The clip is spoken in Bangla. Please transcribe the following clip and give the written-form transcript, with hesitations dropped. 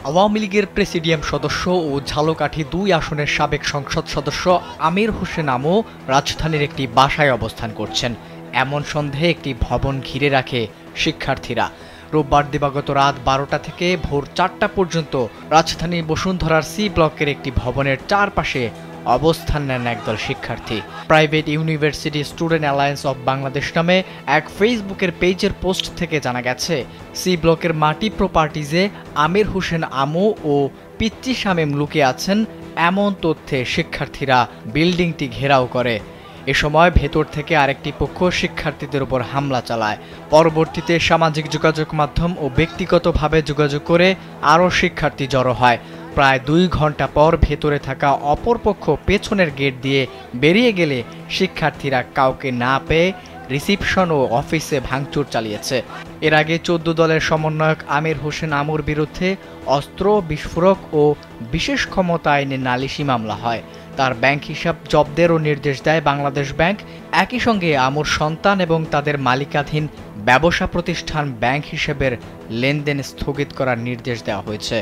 আওয়ামী লীগের প্রেসিডিয়াম সদস্য ও ঝালকাঠি ২ আসনের সাবেক সংসদ সদস্য আমির হোসেন আমু রাজধানীর একটি বাসায় অবস্থান করছেন। এমন সন্দেহে একটি ভবন ঘিরে রাখে শিক্ষার্থীরা। রোববার দিবাগত রাত ১২টা থেকে ভোর ৪টা পর্যন্ত রাজধানীর বসুন্ধরার সি ব্লকের একটি ভবনের চারপাশে অবস্থান নেন একদল শিক্ষার্থী। Private university student alliance of Bangladesh নামে এক ফেসবুকের পেজের পোস্ট থেকে জানা গেছে, সি ব্লকের মাটি প্রপার্টিজে আমির হোসেন আমু ও পিচ্চি শামীম লুকিয়ে আছেন এমন তথ্যে শিক্ষার্থীরা বিল্ডিংটি ঘেরাও করে। এ সময় ভেতর থেকে আরেকটি পক্ষ শিক্ষার্থীদের উপর হামলা চালায়। পরবর্তীতে সামাজিক যোগাযোগ মাধ্যম ও ব্যক্তিগতভাবে যোগাযোগ করে আরও শিক্ষার্থী জড়ো হয়। প্রায় ২ ঘন্টা পর ভেতরে থাকা অপরপক্ষ পেছনের গেট দিয়ে বেরিয়ে গেলে শিক্ষার্থীরা কাউকে না পেয়ে রিসিপশন ও অফিসে ভাঙচুর চালিয়েছে। এর আগে ১৪ দলের সমন্বয়ক আমির হোসেন আমুর বিরুদ্ধে অস্ত্র, বিস্ফোরক ও বিশেষ ক্ষমতা আইনে নালিশি মামলা হয়। তার ব্যাংক হিসাব জব্দেরও নির্দেশ দেয় বাংলাদেশ ব্যাংক। একই সঙ্গে আমুর সন্তান এবং তাদের মালিকাধীন ব্যবসা প্রতিষ্ঠান ব্যাংক হিসেবের লেনদেন স্থগিত করার নির্দেশ দেওয়া হয়েছে।